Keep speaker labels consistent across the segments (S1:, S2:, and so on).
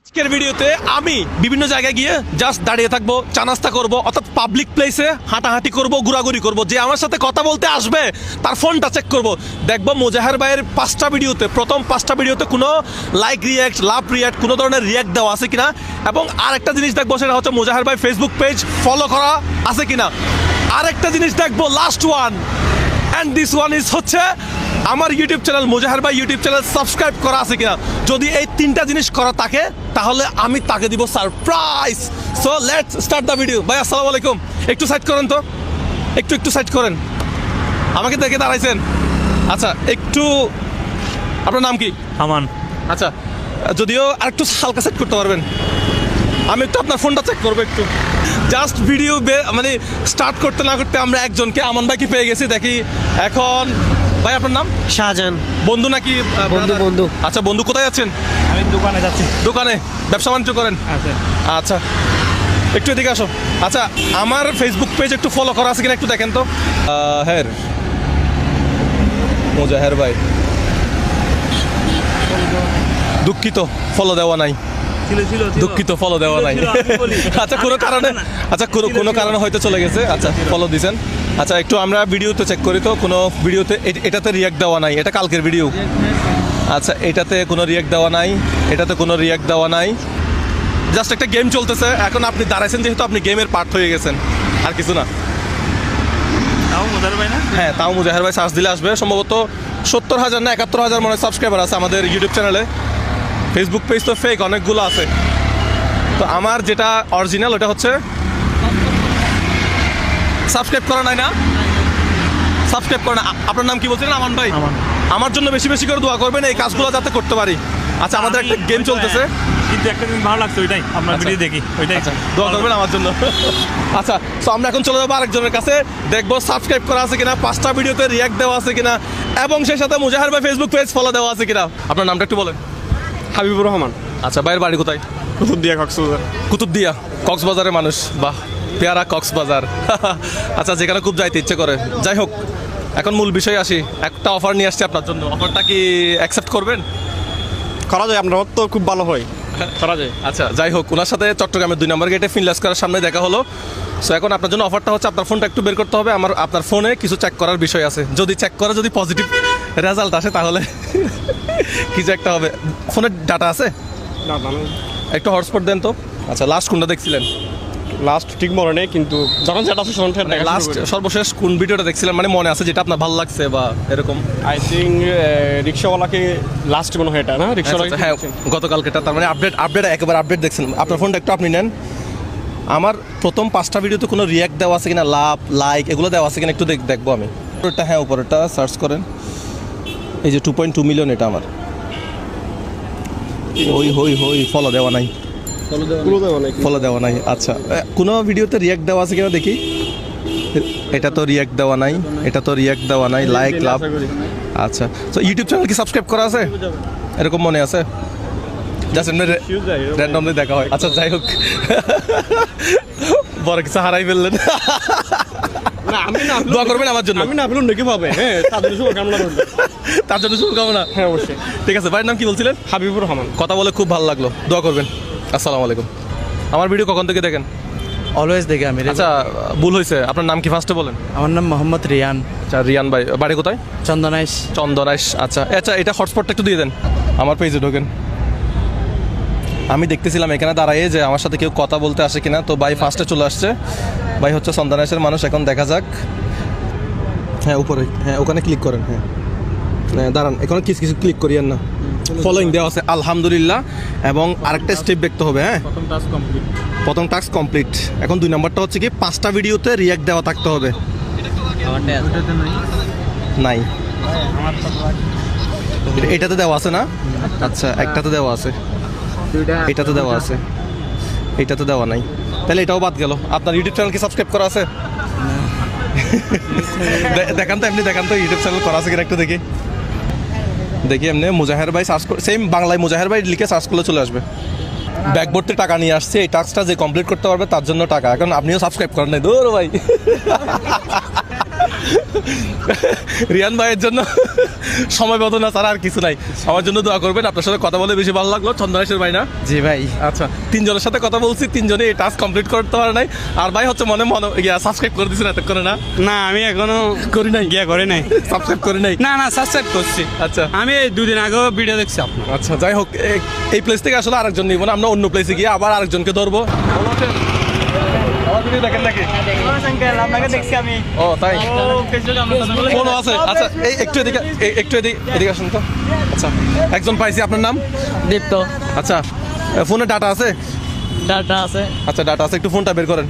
S1: আজকের ভিডিওতে আমি বিভিন্ন জায়গায় গিয়ে জাস্ট দাঁড়িয়ে থাকবো, চা নাস্তা করবো, অর্থাৎ পাবলিক প্লেসে হাঁটাহাঁটি করবো, ঘোরাঘুরি করবো। যে আমার সাথে কথা বলতে আসবে তার ফোনটা চেক করবো, দেখবো মোজাহের ভাইয়ের 5টা ভিডিওতে, প্রথম 5টা ভিডিওতে কোনো লাইক রিয়াক্ট, লাভ রিয়াক্ট, কোনো ধরনের রিয়াক্ট দেওয়া আছে কিনা। এবং আরেকটা জিনিস দেখবো, সেটা হচ্ছে মোজাহের ভাই ফেসবুক পেজ ফলো করা আছে কিনা। আরেকটা জিনিস দেখবো, last one and this one is হচ্ছে আমার ইউটিউব চ্যানেল মোজাহের ভাই ইউটিউব চ্যানেল সাবস্ক্রাইব করা আছে কিনা। যদি এই 3টা জিনিস করা থাকে তাহলে আমি তাকে দিব surprise. So let's start the video. ভাই আসসালামু আলাইকুম, একটু সাইড করেন তো, একটু সাইড করেন, আমাকে দেখে দাঁড়াইছেন। আচ্ছা, একটু আপনার নাম কি?
S2: আমান।
S1: আচ্ছা, যদিও আরেকটু হালকা সেট করতে পারবেন, আমি একটু আপনার ফোনটা চেক করবো একটু। জাস্ট ভিডিও মানে স্টার্ট করতে না করতে আমরা একজনকে আমান ভাইকে পেয়ে গেছি। দেখি এখন। ভাই আপনার নাম?
S3: শাহজাহান।
S1: বন্ধু নাকি?
S3: বন্ধু।
S1: আচ্ছা, বন্ধু কোথায় যাচ্ছেন?
S2: আমি দোকানে যাচ্ছি।
S1: দোকানে ব্যবসা বাণিজ্য করেন? আচ্ছা, একটু এদিকে আসো। আচ্ছা, আমার ফেসবুক পেজ একটু ফলো করা আছে কিনা একটু দেখেন তো। হ্যাঁ, মোজাহের ভাই, দুঃখিত ফলো দেওয়া নাই, দুঃখিত ফলো দেওয়া নাই। আচ্ছা, কোনো কারণে হয়তো চলে গেছে। আচ্ছা, ফলো দিছেন। আচ্ছা, একটু আমরা ভিডিওতে চেক করি তো, কোনো ভিডিওতে এটাতে রিয়াক্ট দেওয়া নাই, এটা কালকের ভিডিও। আচ্ছা, এটাতে কোনো রিয়াক্ট দেওয়া নাই, এটাতে কোনো রিয়াক্ট দেওয়া নাই। জাস্ট একটা গেম চলতেছে, এখন আপনি দাঁড়াইছেন যেহেতু আপনি গেমের পার্ট হয়ে গেছেন, আর কিছু না। হ্যাঁ, তাও মোজাহের ভাই সার্চ দিলে আসবে। সম্ভবত 70,000 না 71,000 মনে হয় সাবস্ক্রাইবার আছে আমাদের ইউটিউব চ্যানেলে। ফেসবুক পেজ তো ফেক অনেকগুলো আছে, তো আমার যেটা অরিজিনাল ওটা হচ্ছে সাবস্ক্রাইব করা নাই না, সাবস্ক্রাইব করা না। আপনার নাম কি বলছিলেন? আমান ভাই। আমার জন্য বেশি বেশি করে দোয়া করবেন, এই কাজগুলো যাতে করতে পারি। আচ্ছা, আমাদের একটা গেম চলতেছে,
S2: কিন্তু একটা দিন ভালো লাগছে, ওইটাই আপনার ভিডিও দেখি, ওইটাই।
S1: আচ্ছা, দোয়া করবেন আমার জন্য। আচ্ছা, তো আমরা এখন চলে যাবো আরেকজনের কাছে, দেখবো সাবস্ক্রাইব করা আছে কিনা, 5টা ভিডিওতে রিয়াক্ট দেওয়া আছে কিনা, এবং সেই সাথে মোজাহের ভাই ফেসবুক পেজ ফলো দেওয়া আছে কিনা। আপনার নামটা একটু বলেন।
S4: হাবিবুর রহমান।
S1: আচ্ছা, ভাইয়ের বাড়ি কোথায়?
S4: কুতুবদিয়া, কক্সবাজার।
S1: কুতুবদিয়া, কক্সবাজারের মানুষ, বাহ, পেয়ারা কক্সবাজার। আচ্ছা, যেখানে খুব যাইতে ইচ্ছে করে। যাই হোক, এখন মূল বিষয় আসি। একটা অফার নিয়ে আসছে আপনার জন্য, অফারটা কি অ্যাকসেপ্ট করবেন?
S4: করা যায়, আপনার তো খুব ভালো হয়, করা যায়।
S1: আচ্ছা, যাই হোক, ওনার সাথে চট্টগ্রামের 2 নম্বর গেটে ফিনলাস করার সামনে দেখা হলো। সো এখন আপনার জন্য অফারটা হচ্ছে, আপনার ফোনটা একটু বের করতে হবে। আপনার ফোনে কিছু চেক করার বিষয় আছে, যদি চেক করে যদি পজিটিভ রেজাল্ট আসে তাহলে কিছু একটা হবে। ফোনের ডাটা আছে? একটু হটস্পট দেন তো। আচ্ছা, লাস্ট কোনটা দেখছিলেন?
S4: লাস্ট ঠিক মনে নেই, কিন্তু যখন যেটা আছে শোন,
S1: লাস্ট সর্বশেষ কোন ভিডিওটা দেখছিলেন, মানে মনে আছে যেটা আপনার ভালো লাগছে বা এরকম?
S4: আই থিঙ্ক রিক্সাওয়ালাকে লাস্ট মনে হয় এটা, না? রিক্সাওয়ালা,
S1: হ্যাঁ, গতকালকেটা। তার মানে আপডেট একেবারে আপডেট দেখছেন। আপনার ফোনটা একটু আপনি নেন। আমার প্রথম 5টা ভিডিওতে কোনো রিয়াক্ট দেওয়া আছে কিনা, লাভ, লাইক এগুলো দেওয়া আছে কিনা একটু দেখবো আমি। উপরেরটা, হ্যাঁ উপরেরটা সার্চ করেন। এই যে 2.2 মিলিয়ন, এটা আমার। হই ফলো দেওয়া নাই, ফলো দেওয়া নাই। আচ্ছা, কোনো ভিডিওতে রিয়াক্ট দেওয়া আছে কিনা দেখি। এটা তো রিয়াক্ট দেওয়া নাই, এটা তো রিয়াক্ট দেওয়া নাই, লাইক, লাভ। আচ্ছা, তো ইউটিউব চ্যানেল কি সাবস্ক্রাইব করা আছে এরকম মনে আছে? জাস্ট এমনি র্যান্ডমলি দেখা হয়। আচ্ছা, যাই হোক, বড় কিছু হারাই ফেললেন। দোয়া করবেন আমার জন্য।
S4: আমি না পেলাম নাকি পাবে, হ্যাঁ, তাদের শুভকামনা রইল।
S1: তার জন্য শুভকামনা।
S4: হ্যাঁ, অবশ্যই।
S1: ঠিক আছে, ভাইয়ের নাম কি বলছিলেন?
S4: হাবিবুর রহমান।
S1: কথা বলে খুব ভালো লাগলো, দোয়া করবেন। আসসালামু আলাইকুম। আমার ভিডিও কখন থেকে দেখেন?
S3: অলওয়েজ দেখি আমি।
S1: আচ্ছা, ভুল হয়েছে, আপনার নাম কি ফার্স্টে বলেন?
S3: আমার নাম মোহাম্মদ রিয়ান।
S1: আচ্ছা, রিয়ান ভাই, বাড়ি কোথায়?
S3: চন্দনাইশ।
S1: আচ্ছা, এটা হটস্পটটা একটু দিয়ে দেন, আমার পেজে ঢোকেন। আমি দেখতেছিলাম এখানে দাঁড়ায় যে আমার সাথে কেউ কথা বলতে আসে কিনা, তো ভাই ফার্স্টে চলে আসছে। ভাই হচ্ছে চন্দনাইশের মানুষ। এখন দেখা যাক। হ্যাঁ, উপরে, হ্যাঁ ওখানে ক্লিক করেন। হ্যাঁ, দাঁড়ান, এখানে কিছু ক্লিক করিয়েন না। ফলোইং দেওয়া আছে আলহামদুলিল্লাহ, এবং আরেকটা স্টেপ দেখতে হবে। হ্যাঁ, প্রথম টাস্ক কমপ্লিট। এখন 2 নম্বরটা হচ্ছে কি, 5টা ভিডিওতে রিয়াক্ট দেওয়া থাকতে হবে। নাই, এটাতে দেওয়া আছে না? আচ্ছা, একটাতে দেওয়া আছে, এটাতে দেওয়া আছে, এটাতে দেওয়া নাই, তাহলে এটাও বাদ গেল। আপনার ইউটিউব চ্যানেল কি সাবস্ক্রাইব করা আছে? দেখান তো, এমনি দেখান তো ইউটিউব চ্যানেল করা আছে কিনা একটু দেখি। এমনি মোজাহের ভাই সার্চ করে, সেম বাংলায় মোজাহের ভাই লিখে সার্চ করলে চলে আসবে। ব্যাকবোর্ডে টাকা নিয়ে আসছে, এই টাস্কটা যে কমপ্লিট করতে পারবে তার জন্য টাকা। এখন আপনিও সাবস্ক্রাইব করেন নাই, দূর ভাই। রিয়ান ভাইয়ের জন্য সময় বদনা ছাড়া আর কিছু নাই। আমার জন্য দোয়া করবেন। আপনার সাথে কথা বলে বেশি ভালো লাগলো। চন্দনেশের ভাই না?
S3: জি ভাই।
S1: আচ্ছা, তিনজনের সাথে কথা বলছি, তিনজনে এই টাস্ক কমপ্লিট করতে পারে নাই। আর ভাই হচ্ছে মনে সাবস্ক্রাইব করে দিয়েছেন এত করে না?
S2: না আমি এখনো
S1: করি নাই,
S2: গিয়া করে নাই।
S1: সাবস্ক্রাইব করি নাই।
S2: না সাবস্ক্রাইব করছি।
S1: আচ্ছা
S2: আমি এই দুদিন আগেও ভিডিও দেখছি আপনার।
S1: আচ্ছা, যাই হোক, এই প্লেস থেকে আসলে আরেকজন নিব না, আমরা অন্য প্লেসে গিয়ে আবার আরেকজনকে ধরবো। আমার ভিডিও দেখেন নাকি?
S2: আপনাকে দেখছি আমি।
S1: ও তাই, ফোনও আছে। আচ্ছা, এই একটু এদিকে আসুন তো। আচ্ছা, একজন পাইছি। আপনার নাম?
S3: দীপ্ত।
S1: আচ্ছা, ফোনে ডাটা আছে?
S3: ডাটা আছে।
S1: আচ্ছা, ডাটা আছে, একটু ফোনটা বের করেন।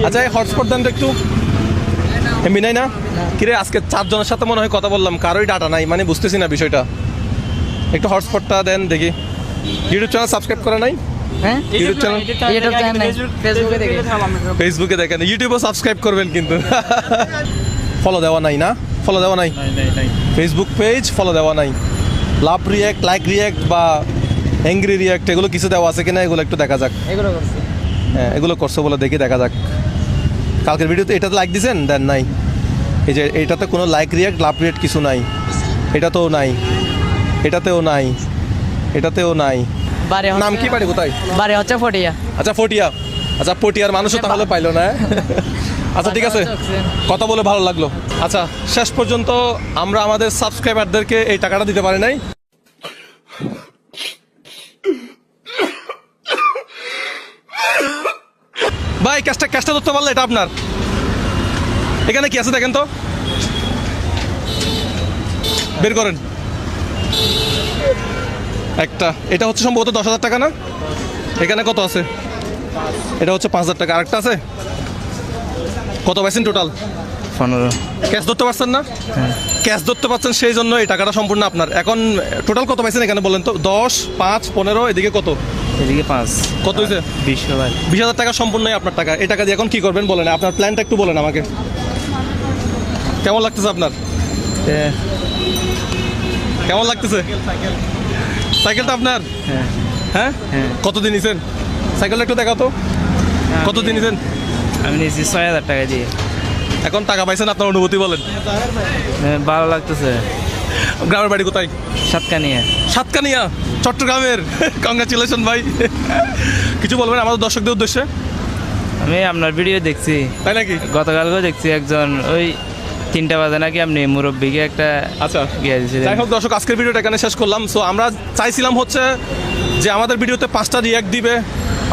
S1: আচ্ছা, এই হটস্পট দেন তো একটু। এমবি নাই না? কিরে, আজকে 4 জনের সাথে মনে হয় কথা বললাম, কারোই ডাটা নাই, মানে বুঝতেছি না বিষয়টা। একটু হটস্পটটা দেন দেখি। ইউটিউব চ্যানেল সাবস্ক্রাইব করে নাই?
S3: হ্যাঁ,
S1: ইউটিউব চ্যানেল
S3: ইউটিউব চ্যানেল নাই, ফেসবুকে দেখি।
S1: ফেসবুকে দেখেন, ইউটিউবেও সাবস্ক্রাইব করবেন কিন্তু। ফলো দেওয়া নাই না? ফলো দেওয়া নাই? ফেসবুক পেজ ফলো দেওয়া নাই। লাভ রিয়াক্ট, লাইক রিয়াক্ট বা অ্যাংরি রিয়াক্ট এগুলো কিছু দেওয়া আছে কিনা এগুলো একটু দেখা যাক।
S3: এগুলো করছি।
S1: হ্যাঁ, এগুলো করছো বলে দেখি, দেখা যাক। কালকের ভিডিওতে এটাতে লাইক দিয়েছেন? দেন নাই। এই যে এটাতে কোনো লাইক রিয়াক্ট, লাভ রিয়াক্ট কিছু নাই। এটাতেও নাই, এটাতেও নাই, এটাতেও নাই।
S3: বাড়ি
S1: নাম কি, বাড়ি কোথায়?
S3: বাড়ি হচ্ছে ফটিয়া।
S1: আচ্ছা, ফটিয়া। আচ্ছা, পটিয়ার মানুষও তাহলে পাইলো না। আচ্ছা, ঠিক আছে, কথা বলে ভালো লাগলো। আচ্ছা, শেষ পর্যন্ত আমরা আমাদের সাবস্ক্রাইবারদেরকে এই টাকাটা দিতে পারি নাই। ভাই, ক্যাশটা ধরতে পারলে এটা আপনার। এখানে কি আছে দেখেন তো, বের করেন একটা। এটা হচ্ছে সম্ভবত 10,000 টাকা না? এখানে কত আছে? এটা হচ্ছে 5,000 টাকা। আরেকটা আছে, কত পাইছেন টোটাল?
S3: 15।
S1: ক্যাশ ধরতে পারছেন না? ক্যাশ ধরতে পারছেন, সেই জন্য এই টাকাটা সম্পূর্ণ আপনার। এখন টোটাল কত পাইছেন এখানে বলেন তো? 10, 5, 15, এদিকে কত?
S3: এদিকে 5।
S1: কত হয়েছে?
S3: 20 ভাই।
S1: 20,000 টাকা সম্পূর্ণই আপনার টাকা। এই টাকা দিয়ে এখন কি করবেন বলেন? আপনার প্ল্যানটা একটু বলেন আমাকে। কেমন লাগতেছে আপনার? কেমন লাগতেছে? সাইকেলটা আপনার?
S3: হ্যাঁ।
S1: হ্যাঁ,
S3: হ্যাঁ।
S1: কতদিন নিছেন সাইকেলটা? একটু দেখাও তো, কতদিন নিছেন?
S3: আমি নিয়েছি 6,000 টাকা দিয়ে।
S1: এখন টাকা পাইছেন, আপনার অনুভূতি বলেন।
S3: ভালো লাগতেছে।
S1: গ্রামের বাড়ি কোথায়?
S3: সাতকানিয়া।
S1: সাতকানিয়া, চট্টগ্রামের। কংগ্রাচুলেশন ভাই। কিছু বলবেন আমাদের দর্শকদের উদ্দেশ্যে?
S3: আমি আপনার ভিডিও দেখছি,
S1: তাই নাকি?
S3: গতকালকেও দেখছি। একজন ওই 3টা বাজে নাকি আপনি মুরব্বীকে একটা
S1: আচ্ছা,
S3: গিয়ে দিয়েছিলেন।
S1: যাই হোক দর্শক, আজকের ভিডিওটা এখানে শেষ করলাম। সো আমরা চাইছিলাম হচ্ছে যে আমাদের ভিডিওতে 5টা রিয়াক্ট দিবে,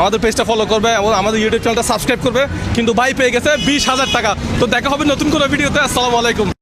S1: আমাদের পেজটা ফলো করবে এবং আমাদের ইউটিউব চ্যানেলটা সাবস্ক্রাইব করবে, কিন্তু ভাই পেয়ে গেছে 20,000 টাকা। তো দেখা হবে নতুন কোনো ভিডিওতে। আসসালামু আলাইকুম।